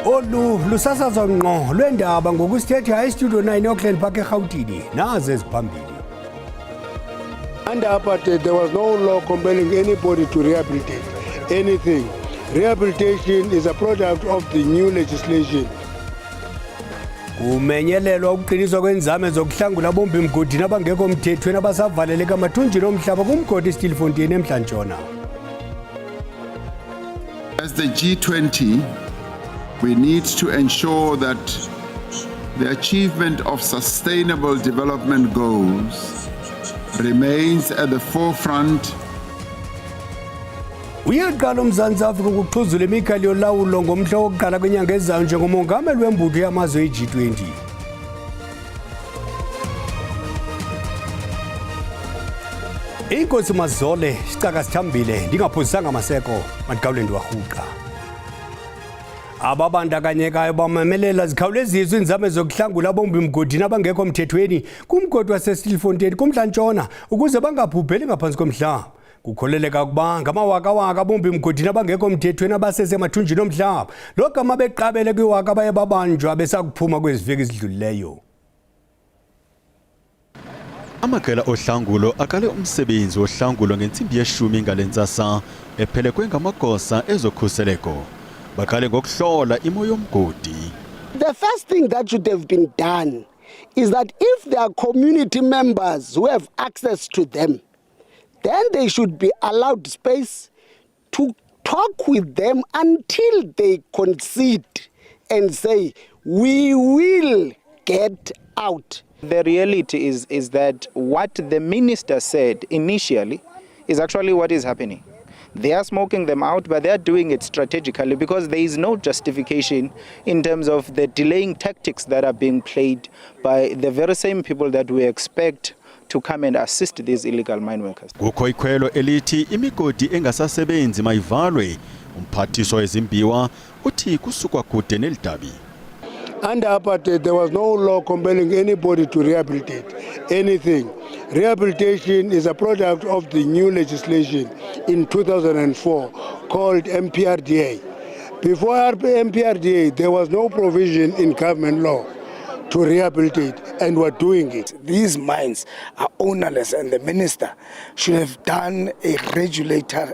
Olu lusasazwa ngqo lwendaba ngokusithetha estudio 9 Auckland Park eGauteng nazo eziphambili. Under apartheid, there was no law compelling anybody to rehabilitate anything. Rehabilitation is a product of the new legislation. Kumenyelelwa ukuqiniswa kwenzame zokuhlangula bombi mgodini abangekho mthethweni abasavaleleka amathunjini omhlaba kumgodi Stilfontein eMhlantshona. As the G20, we need to ensure that the achievement of sustainable development goals remains at the forefront. Uyaqala uMzantsi Afrika ukuxhuzula imikhali yolawulo ngomhla wokuqala kwenyanga ezayo njengomongameli wembutho yamazwe e-G20. Inkosi Mazole sicaka sithambile ndingaphosisanga Maseko Madgawulendi warhuqa. Ababandakanyekayo bamemelela zikhawuleziswa inzame zokuhlangula bombi mgodini abangekho mthethweni kumgodi waseStilfontein kuMhlantshona ukuze bangabhubheli ngaphansi komhlaba. Kukholeleka ukuba ngamawakawaka bombi mgodini abangekho mthethweni abasesemathunjini omhlaba lo gama beqabele kwiwaka abaye babanjwa besakuphuma kweziveki ezidlulileyo. Amaqela ohlangulo akale umsebenzi wohlangulo ngentsimbi ye-10 ngalentsasa ephelekwe ngamagosa ezokhuseleko bakale ngokuhlola imo yomgodi. The first thing that should have been done is that if there are community members who have access to them, then they should be allowed space to talk with them until they concede and say, we will get out. The reality is that what the minister said initially is actually what is happening. They are smoking them out, but they are doing it strategically because there is no justification in terms of the delaying tactics that are being played by the very same people that we expect to come and assist these illegal mine workers. Kukho ikhwelo elithi imigodi engasasebenzi mayivalwe. Umphathiswa wezimbiwa uthi kusukwa kude nelidabi. Under apartheid, there was no law compelling anybody to rehabilitate anything. Rehabilitation is a product of the new legislation in 2004 called MPRDA. Before MPRDA, there was no provision in government law to rehabilitate, and we're doing it. These mines are ownerless, and the minister should have done a regulator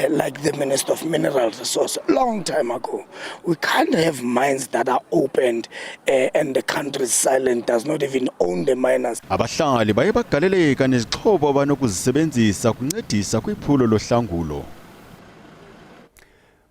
like the Minister of Mineral Resources a long time ago. We can't have mines that are opened and the country is silent, does not even own the miners. Abahlali baye bagaleleka nezixhobo abanokuzisebenzisa kuncedisa kwiphulo lohlangulo.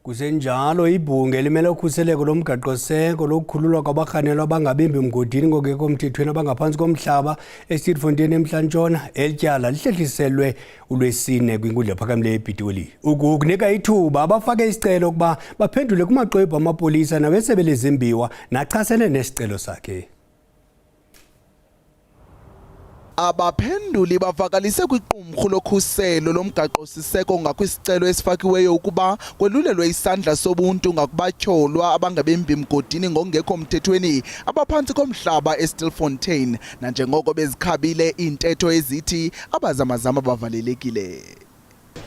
Kusenjalo ibhunge limele ukhuseleko lomgaqo-seko lokukhululwa kwabarhanelwa abangabembi mgodini ngokekho mthethweni abangaphansi komhlaba eStilfontein eMhlantshona elityala lihlehliselwe uLwesine kwinkundla ephakamileyo ePitoli. Ukunika ithuba abafake isicelo ukuba baphendule kumaxwebhu amapolisa nawesebe lezimbiwa nachasene nesicelo sakhe. Abaphenduli bavakalise kwiqumrhu lokhuselo lomgaqo-siseko ngakwisicelo esifakiweyo ukuba kwelulelwe isandla sobuntu ngakubatyholwa abangabembi mgodini ngokungekho mthethweni abaphantsi komhlaba eStilfontein nanjengoko bezikhabile iintetho ezithi abazamazama bavalelekile.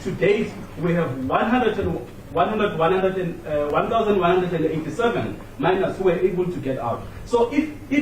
To date, we have 1,187 miners who were able to get out. So if the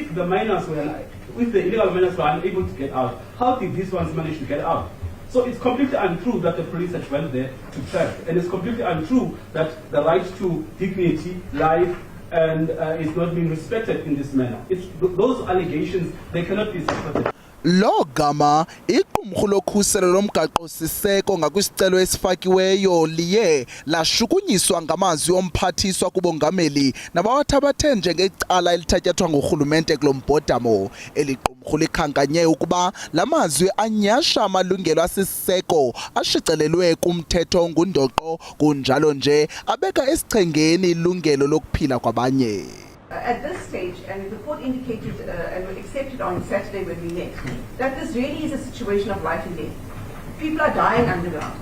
illegal miners were unable to get out, how did these ones manage to get out? So it's completely untrue that the police had went there to trap, and it's completely untrue that the right to dignity, life, and is not being respected in this manner. Those allegations, they cannot be supported. Lo gama iqumrhu lokhuselo lomgaqo-siseko ngakwisicelo esifakiweyo liye lashukunyiswa ngamazwi omphathiswa kubongameli nabawathabathe njengecala elithatyathwa ngurhulumente kulo mbhodamo. Eli qumrhu likhankanye ukuba la mazwi anyasha amalungelo asisiseko ashicilelwe kumthetho ngundoqo kunjalo nje abeka esichengeni ilungelo lokuphila kwabanye. At this stage, and the court indicated and accepted on Saturday when we met, that this really is a situation of life and death. People are dying underground.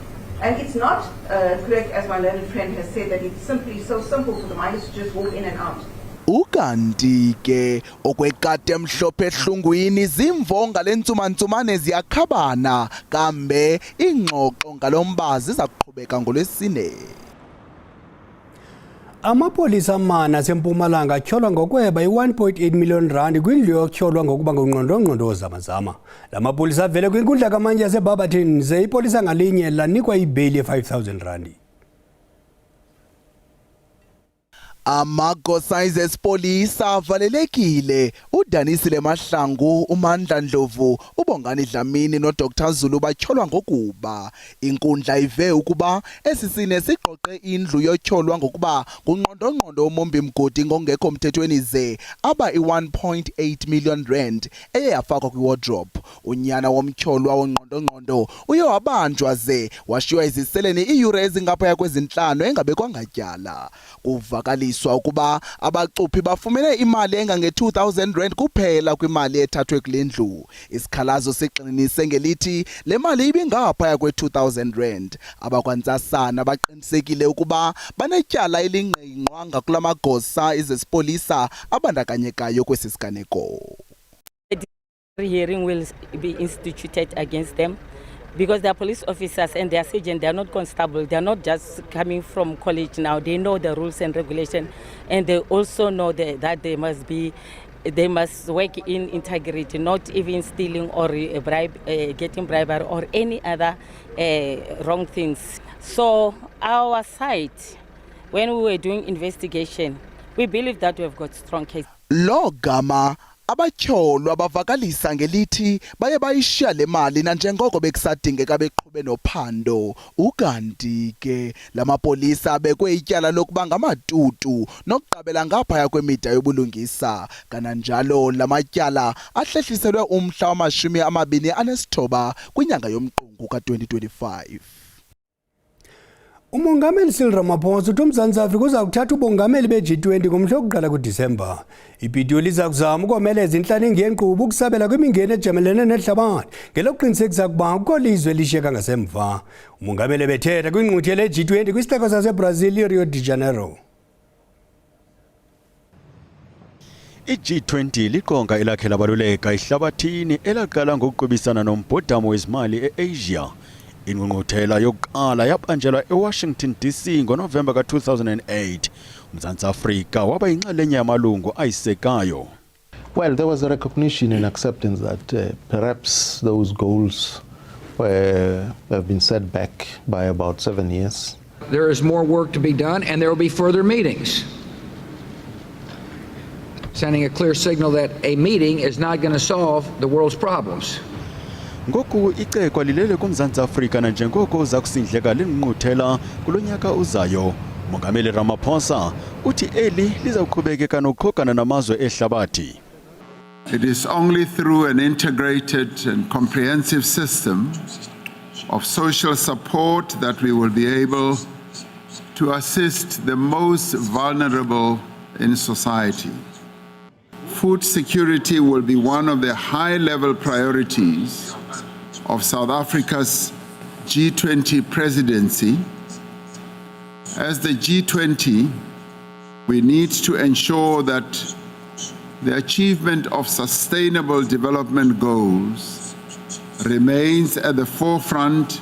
And it's not correct, as my learned friend has said, that it's simply so simple for the miners to just walk in and out. Ukanti ke okwekade mhlophe ehlungwini zimvo ngalentsuma-ntsumane ziyakhabana kambe ingxoxo ngalombazi iza kuqhubeka ngoLwesine. Amapolisa amane aseMpumalanga atyholwa ngokweba i-1.8 million rand kwindlu yokutyholwa ngokuba ngungqondo-ngqondo ozamazama. La mapolisa avele kwinkundla kamantyi yaseBarberton ze ipolisa ngalinye lanikwa ibheyili ye-5,000 rand. Amagosa ezesipolisa avalelekile uDanisile Mahlangu, uMandla Ndlovu, uBongani Dlamini noDr Zulu batyholwa ngokuba inkundla ive ukuba esisine siqoqe indlu yotyholwa ngokuba ngungqondo-ngqondo uMombi Mgodi ngongekho mthethweni ze aba i-1.8 million rand eye yafakwa kwiwardrobe. Unyana womtyholwa wongqondo-ngqondo uye wabanjwa ze washiywa eziseleni iiyure ezingaphaya kwezintlanu engabekwanga tyala. Kuvakaliswa ukuba abacuphi bafumene imali engange-2,000 rand kuphela kwimali ethathwe kule ndlu. Isikhalazo sigxininise ngelithi le mali ibingaphaya kwe-2,000 rand. Abakwantsasana baqinisekile ukuba banetyala elingqingqwanga kula magosa ezesipolisa abandakanyekayo kwesi siganeko. Hearing will be instituted against them because they are police officers and they are sergeant. They are not constable. They are not just coming from college now. They know the rules and regulations, and they also know that they must work in integrity, not even stealing or getting bribery or any other wrong things. So our side, when we were doing investigation, we believe that we have got strong case. Logama abatyholwa bavakalisa ngelithi baye bayishiya le mali nanjengoko bekusadingeka beqhube nophando. Ukanti ke lamapolisa abekwe ityala lokuba ngamatutu nokuqabela ngaphaya kwemida yobulungisa. Kananjalo lamatyala ahlehliselwe umhla wama-29 kwinyanga yomqungu ka-2025. Umongameli Cyril Ramaphosa uthi uMzantsi Afrika uza kuthatha ubongameli be-G20 ngomhla wokuqala kuDisemba. Ibhidiyo liza kuzama ukomeleza intlalo ngenkqubo ukusabela kwimingeni ejamelene nehlabathi ngelokuqinisekisa ukuba akukho lizwe elishiyeka ngasemva. Umongameli ebethetha kwingquthe le-G20 kwisixeko saseBrazil iRio de Janeiro. I-G20 liqonga elakhe labaluleka ihlabathini elaqala ngokuqwebisana nombhodamo wezimali e-Asia. Ingqungquthela yokuqala yabanjelwa eWashington DC ngoNovemba ka-2008. uMzantsi Afrika waba yinxalenye yamalungu ayisekayo. Well, there was a recognition and acceptance that perhaps those goals have been set back by about 7 years. There is more work to be done, and there will be further meetings, sending a clear signal that a meeting is not going to solve the world's problems. Ngoku icekwa lilele kuMzantsi Afrika nanjengoko uza kusindleka lingqungquthela kulonyaka uzayo. Mongameli Ramaphosa uthi eli lizawuqhubekeka nokuqhogana namazwe ehlabathi. It is only through an integrated and comprehensive system of social support that we will be able to assist the most vulnerable in society. Food security will be one of the high-level priorities of South Africa's G20 presidency. As the G20, we need to ensure that the achievement of sustainable development goals remains at the forefront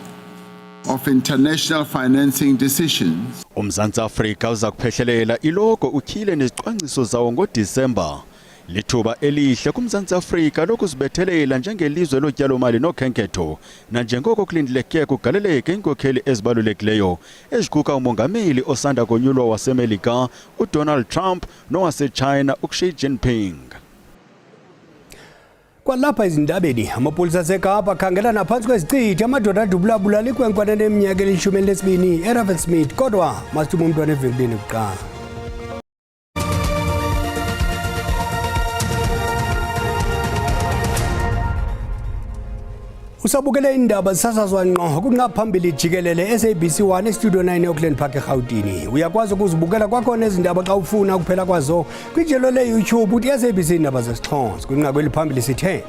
of international financing decisions. uMzantsi Afrika uza kuphehlelela iloko utyhile nezicwangciso zawo ngoDisemba. Lithuba elihle kuMzantsi Afrika lokuzibethelela njengelizwe lotyalo-mali nokhenketho nanjengoko kulindeleke kugaleleke iinkokheli ezibalulekileyo eziquka umongameli osanda konyulwa waseMelika uDonald Trump nowaseChina uXi Jinping. Kwalapha ezindabeni amapolisa aseKapa akhangela naphantsi kwezicithi amadoda adubulabulala ikwenkwana eneminyaka eli-12 eRaven Smith kodwa masithume umntwana evenkileni kuqala. Usabukele indaba zisasazwa ngqo kungaphambili jikelele SABC1 eStudio 9 eAuckland Park eGauteng. Uyakwazi ukuzibukela kwakhona ezindaba xa ufuna kuphela kwazo kwijelo leYouTube uthi SABC indaba zesiXhosa. Kwinqaku eliphambili sithe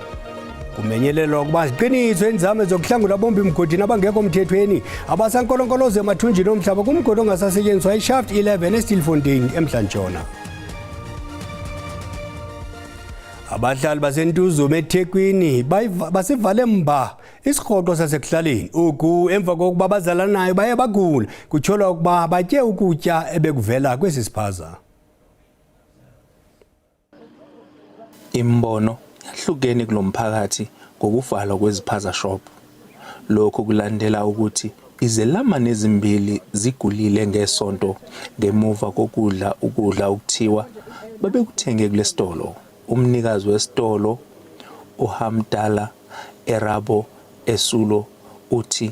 kumenyelelwa ukuba ziqiniswe iinzame zokuhlangula abombi mgodini abangekho mthethweni abasankolonkoloze emathunjini omhlaba kumgodi ongasasetyenziswa iShaft 11 eStilfontein eMntla Ntshona. Abahlali baseNtuzuma eThekwini basivale mba isihoqo sasekuhlaleni uku emva kokuba bazalanayo baye bagula kutsholwa ukuba batye ukutya ebekuvela kwesi siphaza. Imbono yahlukene kulomphakathi ngokuvalwa kweziphaza shop. Lokho kulandela ukuthi izelamane ezimbili zigulile ngesonto ngemuva kokudla ukudla okuthiwa babekuthenge kulesitolo. Umnikazi wesitolo uHamdala Erabo Esulo uthi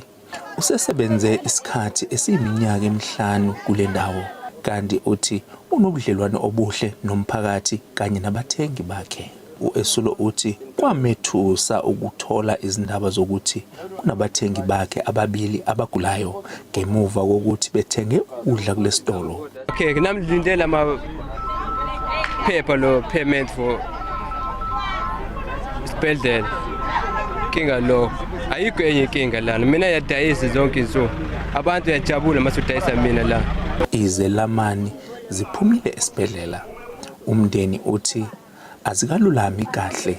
usesebenze isikhathi esiyiminyaka emihlanu kule ndawo kanti uthi unobudlelwane obuhle nomphakathi kanye nabathengi bakhe. uEsulo uthi kwamethusa ukuthola izindaba zokuthi kunabathengi bakhe ababili abagulayo ngemuva kokuthi bethenge ukudla kulesitolo. Okay, nginamlindela paper lo payment for isibhedlela kinga lo ayikho enye inkinga lana mina yadayisa zonke izinto abantu yajabula masudayisa mina la. Izelamani ziphumile esibhedlela. Umndeni uthi azikalulami kahle.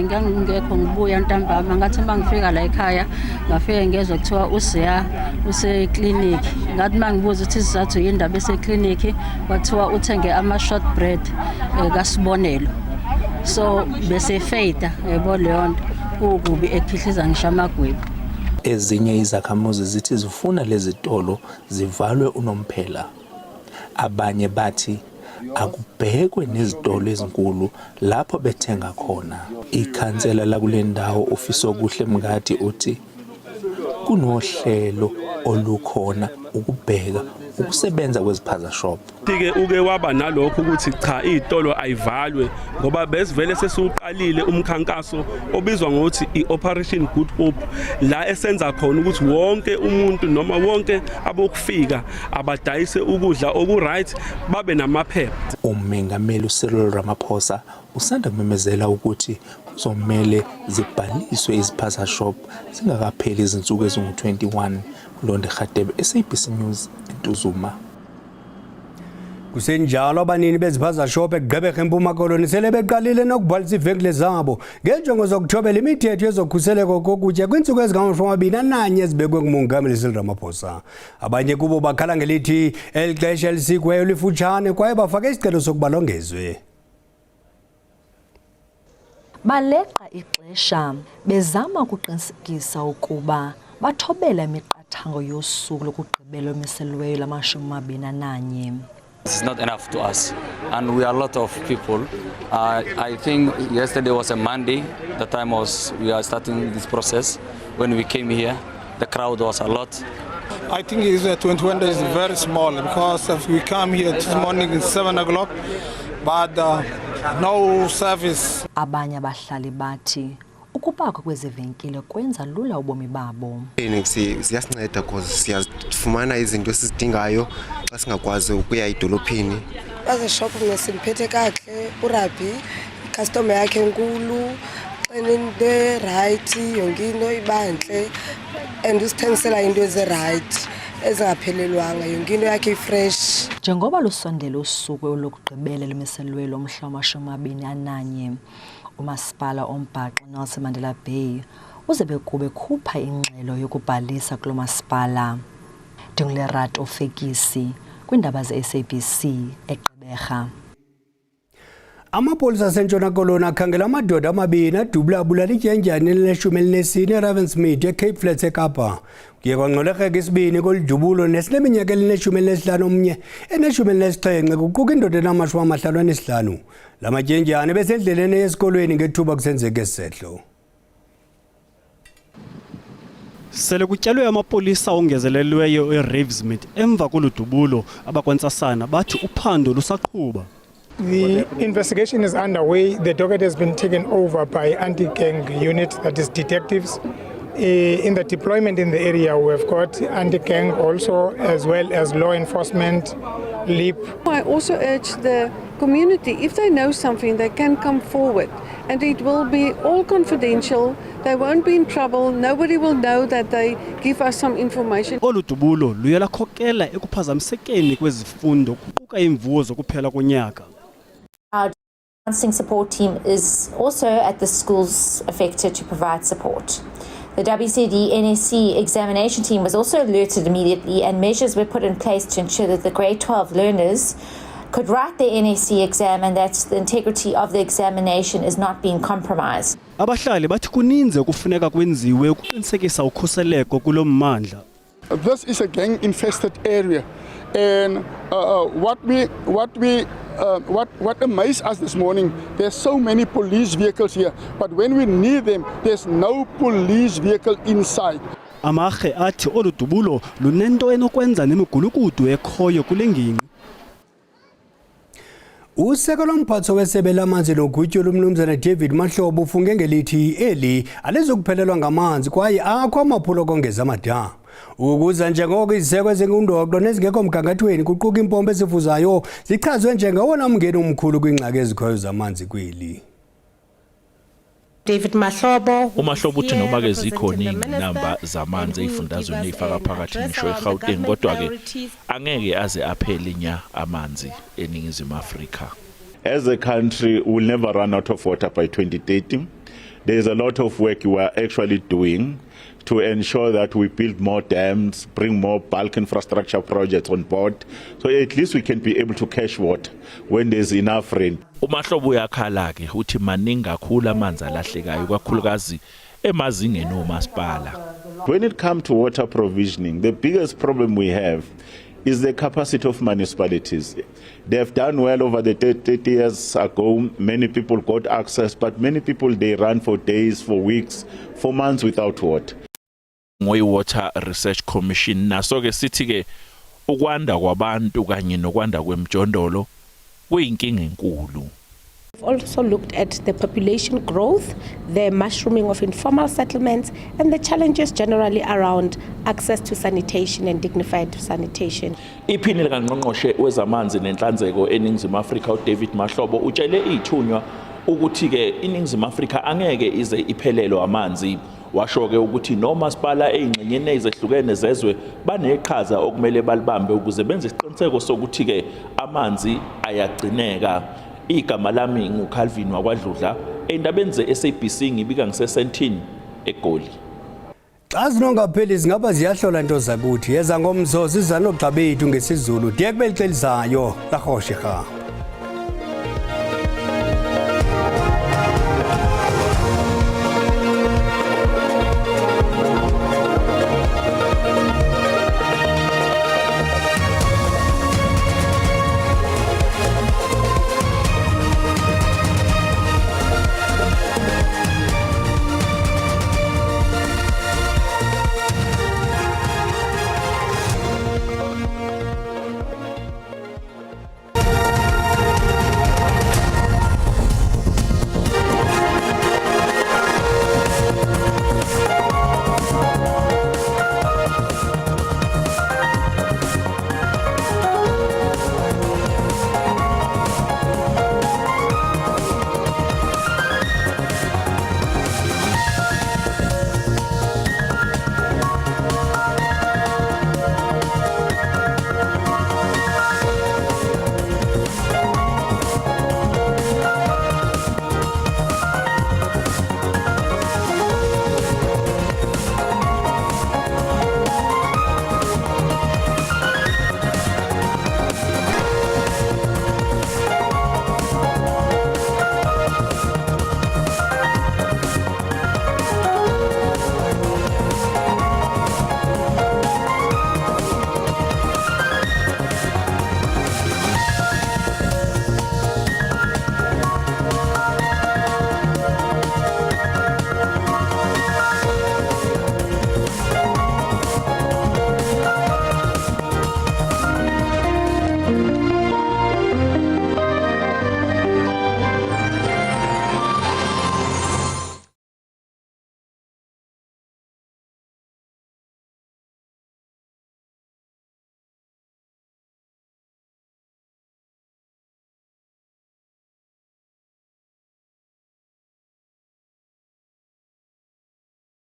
Ngangingekho ngibuya ntambama ngathi mangifika la ekhaya ngafike ngezwe kuthiwa usiya use clinic ngathi mangibuza ukuthi sizathu yindaba ese clinic kwathiwa uthenge ama short bread kaSibonelo so bese feyita yebo leyo nto ukubi ekhihliza ngisho amagwebu. Ezinye izakhamuzi zithi zifuna lezi tolo zivalwe unomphela. Abanye bathi akubhekwe nezitolo ezinkulu lapho bethenga khona. Ikhansela la kule ndawo uFiso Kuhle Mngadi uthi kunohlelo olukhona ukubheka ukusebenza kweziphaza shop. Uke waba nalokho ukuthi cha izitolo ayivalwe ngoba besivele sesiqalile umkhankaso obizwa ngokuthi iOperation Good Hope la esenza khona ukuthi wonke umuntu noma wonke abokufika abadayise ukudla okuright babe namaphepha. Umengameli uCyril Ramaphosa usanda kumemezela ukuthi kuzomela zibhaliswe iziphaza shop singakapheli izinsuku ezingu-21. Londe Khatebe, SABC News, Ntuzuma. Kusenjalo abanini beziphaza shop eGqeberha eMpuma Koloni sele beqalile nokubhalisa ivenkile zabo ngenjongo zokuthobela imithetho yezokhuseleko kokutya kwinsuku ezingama-21 ezibekwe nguMongameli Cyril Ramaphosa. Abanye kubo bakhala ngelithi eli xesha elisikweyo lifutshane kwaye bafake isicelo sokuba longezwe. Baleqa ixesha bezama ukuqinisekisa ukuba bathobela imiqathango yosuku lokugqibela omiselweyo lama-21. This is not enough to us, and we are a lot of people. I think yesterday was a Monday. The time was we are starting this process. When we came here, the crowd was a lot. I think it's 21 days is very small because if we come here this morning at 7 o'clock, but no service. Abanye abahlali bathi ukupakwa kwezivenkile kwenza lula ubomi babo. Siyasinceda because siyafumana izinto esizidingayo xa singakwazi ukuya edolophini. Baze shop ngesiphethe kahle uRabbi customer yakhe enkulu xeninte right yonke into ibanhle and usithengisela into eziright ezingaphelelwanga yonke into yakhe fresh. Njengoba lusondela usuku lokugqibela lemiselwe lomhla wama-21 umasipala ombhaqo Nelson Mandela Bay uzobe kube khupha ingxelo yokubhalisa kulo masipala. Dingulerat Ofekisi kwindaba ze-SABC eGqeberha. Amapolisa aseNtshona Koloni akhangela amadoda amabini adubula abulala ityendyana elineshumi eRavensmead eCape Flats eKapa. Kuye kwangqolekeka isibini koludubulo nesineminyaka elineshumi omnye eneshumi kuquka indoda enama-55. La matyendyana besendleleni esikolweni ngethuba kusenzeka esehlo. Sele kutyalwe amapolisa ongezelelweyo eRavensmead emva koludubulo abakwantsasana bathi uphando lusaqhuba. The investigation is underway. The docket has been taken over by anti-gang unit, that is detectives. In the deployment in the area, we have got anti-gang also, as well as law enforcement, LEAP. I also urge the community, if they know something, they can come forward. And it will be all confidential. They won't be in trouble. Nobody will know that they give us some information. Oludubulo luye lakhokela ekuphazamisekeni kwezifundo kuquka imvuzo kuphela konyaka. Counselling support team is also at the schools affected to provide support. The WCD NSC examination team was also alerted immediately, and measures were put in place to ensure that the grade 12 learners could write their NSC exam and that the integrity of the examination is not being compromised. Abahlali bathi kuninzi okufuneka kwenziwe ukuqinisekisa ukhuseleko kulo mmandla. This is a gang-infested area, and what amazed us this morning, there's so many police vehicles here, but when we need them, there's no police vehicle inside. Amarhe athi olu dubulo lunento enokwenza nemigulukudu ekhoyo kule ngingqi. Useko lomphatho wesebe lamanzi nogutyulo umnumzana David Mahlobo ufunge ngelithi eli alizokuphelelwa ngamanzi kwaye akho amaphulo kongeza amadama. Ukuza njengoko iziseko ezingundoqo nezingekho mgangathweni kuquka impompo ezivuzayo zichazwe njengowona mngeni omkhulu kwingxaki ezikhoyo zamanzi kweli. David Mahlobo uMahlobo uthi noma ke zikhona inamba zamanzi ezifundazweni ezifaka phakathi ngisho eGauteng kodwa ke angeke aze aphele nya amanzi eningizimu Afrika. As a country, we will never run out of water by 2030. There is a lot of work we are actually doing to ensure that we build more dams, bring more bulk infrastructure projects on board, so at least we can be able to catch water when there's enough rain. uMahlobo uyakhala ke uthi maningi kakhulu amanzi alahlekayo kakhulukazi emazingeni omasipala. When it comes to water provisioning, the biggest problem we have is the capacity of municipalities. They have done well over the 30 years ago. Many people got access, but many people, they run for days, for weeks, for months without water. Water Research Commission naso ke sithi ke ukwanda kwabantu kanye nokwanda kwemjondolo kuyinkinga enkulu. We've also looked at the population growth, the mushrooming of informal settlements, and the challenges generally around access to sanitation and dignified sanitation. Iphini likaNgqongqoshe wezamanzi nenhlanzeko eningizimu Afrika uDavid Mahlobo utshele ithunywa ukuthi ke iningizimu Afrika angeke ize iphelelwe amanzi. Washo ke ukuthi nomasipala ezingxenyeni ezehlukene zezwe baneqhaza okumele balibambe ukuze benze isiqiniseko sokuthi ke amanzi ayagcineka. Igama lami nguCalvin wakwaDludla endabeni zeSABC ngibika ngisesentini eGoli. Xa zinongapheli zingaba ziyahlola into zakuthi yeza ngomzozo izanogxa bethu ngesizulu diye kubelixelizayo la Khoshekha.